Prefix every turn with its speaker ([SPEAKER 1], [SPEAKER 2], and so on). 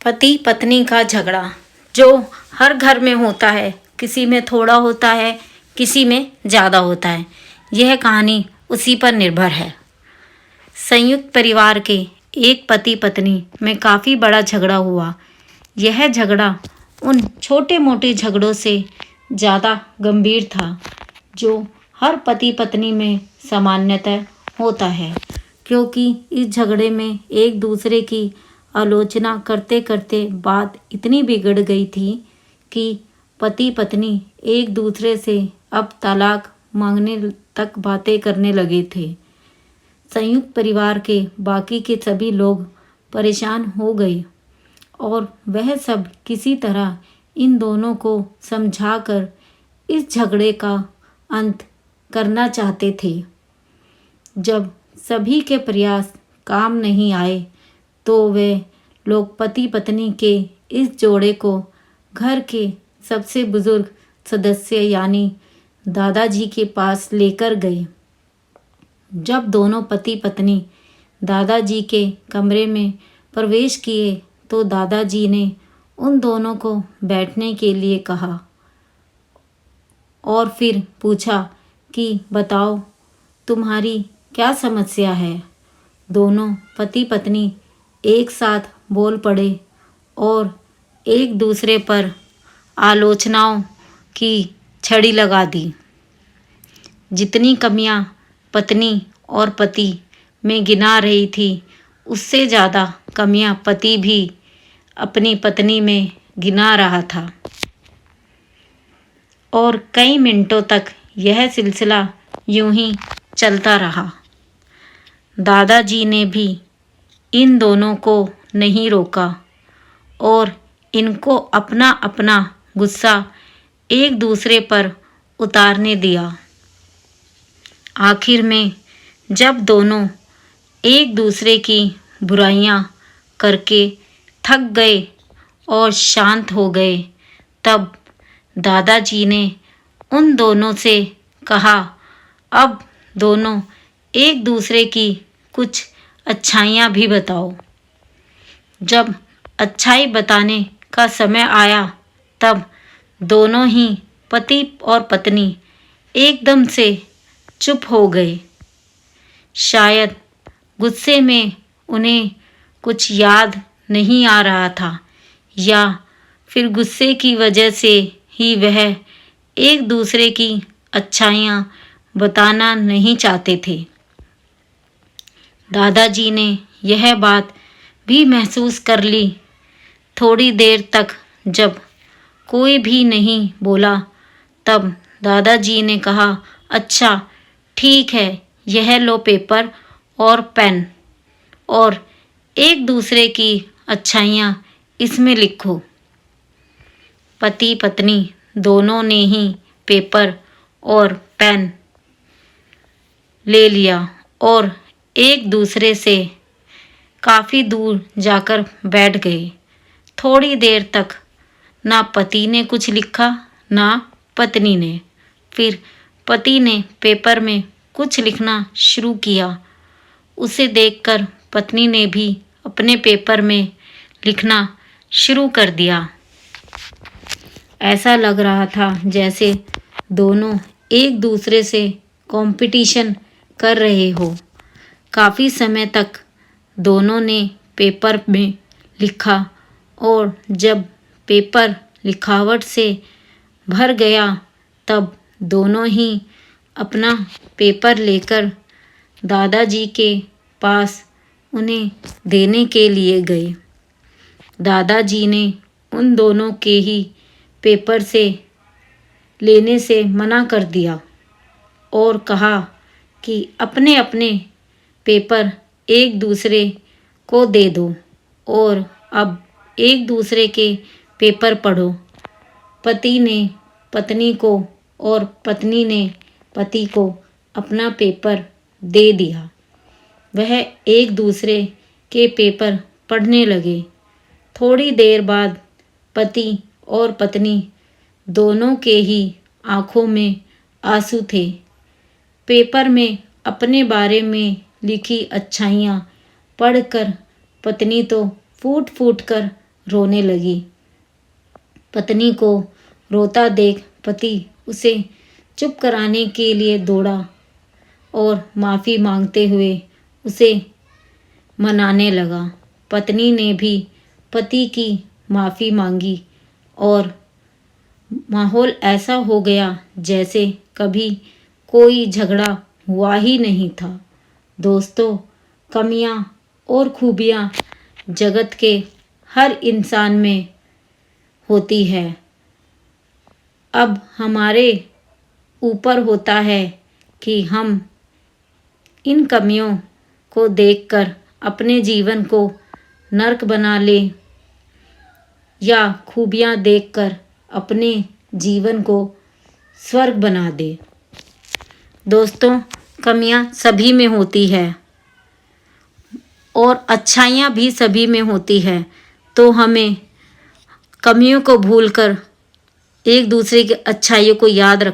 [SPEAKER 1] पति पत्नी का झगड़ा जो हर घर में होता है, किसी में थोड़ा होता है, किसी में ज़्यादा होता है। यह कहानी उसी पर निर्भर है। संयुक्त परिवार के एक पति पत्नी में काफ़ी बड़ा झगड़ा हुआ। यह झगड़ा उन छोटे मोटे झगड़ों से ज़्यादा गंभीर था जो हर पति पत्नी में सामान्यतः होता है, क्योंकि इस झगड़े में एक दूसरे की आलोचना करते करते बात इतनी बिगड़ गई थी कि पति पत्नी एक दूसरे से अब तलाक मांगने तक बातें करने लगे थे। संयुक्त परिवार के बाकी के सभी लोग परेशान हो गए और वह सब किसी तरह इन दोनों को समझाकर इस झगड़े का अंत करना चाहते थे। जब सभी के प्रयास काम नहीं आए तो वे लोग पति पत्नी के इस जोड़े को घर के सबसे बुजुर्ग सदस्य यानी दादाजी के पास लेकर गए। जब दोनों पति पत्नी दादाजी के कमरे में प्रवेश किए तो दादाजी ने उन दोनों को बैठने के लिए कहा और फिर पूछा कि बताओ, तुम्हारी क्या समस्या है। दोनों पति पत्नी एक साथ बोल पड़े और एक दूसरे पर आलोचनाओं की छड़ी लगा दी। जितनी कमियां पत्नी और पति में गिना रही थी, उससे ज़्यादा कमियां पति भी अपनी पत्नी में गिना रहा था। और कई मिनटों तक यह सिलसिला यूं ही चलता रहा। दादाजी ने भी इन दोनों को नहीं रोका और इनको अपना अपना गुस्सा एक दूसरे पर उतारने दिया। आखिर में जब दोनों एक दूसरे की बुराइयां करके थक गए और शांत हो गए, तब दादाजी ने उन दोनों से कहा, अब दोनों एक दूसरे की कुछ अच्छाइयाँ भी बताओ। जब अच्छाई बताने का समय आया तब दोनों ही पति और पत्नी एकदम से चुप हो गए। शायद गुस्से में उन्हें कुछ याद नहीं आ रहा था या फिर गुस्से की वजह से ही वह एक दूसरे की अच्छाइयाँ बताना नहीं चाहते थे। दादाजी ने यह बात भी महसूस कर ली। थोड़ी देर तक जब कोई भी नहीं बोला तब दादाजी ने कहा, अच्छा ठीक है, यह लो पेपर और पेन और एक दूसरे की अच्छाइयाँ इसमें लिखो। पति पत्नी दोनों ने ही पेपर और पेन ले लिया और एक दूसरे से काफ़ी दूर जाकर बैठ गए। थोड़ी देर तक ना पति ने कुछ लिखा ना पत्नी ने। फिर पति ने पेपर में कुछ लिखना शुरू किया। उसे देखकर पत्नी ने भी अपने पेपर में लिखना शुरू कर दिया। ऐसा लग रहा था जैसे दोनों एक दूसरे से कंपटीशन कर रहे हो। काफ़ी समय तक दोनों ने पेपर में लिखा और जब पेपर लिखावट से भर गया तब दोनों ही अपना पेपर लेकर दादाजी के पास उन्हें देने के लिए गए। दादाजी ने उन दोनों के ही पेपर से लेने से मना कर दिया और कहा कि अपने अपने पेपर एक दूसरे को दे दो और अब एक दूसरे के पेपर पढ़ो। पति ने पत्नी को और पत्नी ने पति को अपना पेपर दे दिया। वह एक दूसरे के पेपर पढ़ने लगे। थोड़ी देर बाद पति और पत्नी दोनों के ही आँखों में आंसू थे। पेपर में अपने बारे में लिखी अच्छाइयाँ पढ़कर पत्नी तो फूट फूट कर रोने लगी। पत्नी को रोता देख पति उसे चुप कराने के लिए दौड़ा और माफ़ी मांगते हुए उसे मनाने लगा। पत्नी ने भी पति की माफ़ी मांगी और माहौल ऐसा हो गया जैसे कभी कोई झगड़ा हुआ ही नहीं था। दोस्तों, कमियां और खूबियां जगत के हर इंसान में होती है। अब हमारे ऊपर होता है कि हम इन कमियों को देखकर अपने जीवन को नर्क बना लें या खूबियां देखकर अपने जीवन को स्वर्ग बना दे। दोस्तों, कमियां सभी में होती है और अच्छाइयाँ भी सभी में होती है, तो हमें कमियों को भूलकर एक दूसरे की अच्छाइयों को याद रख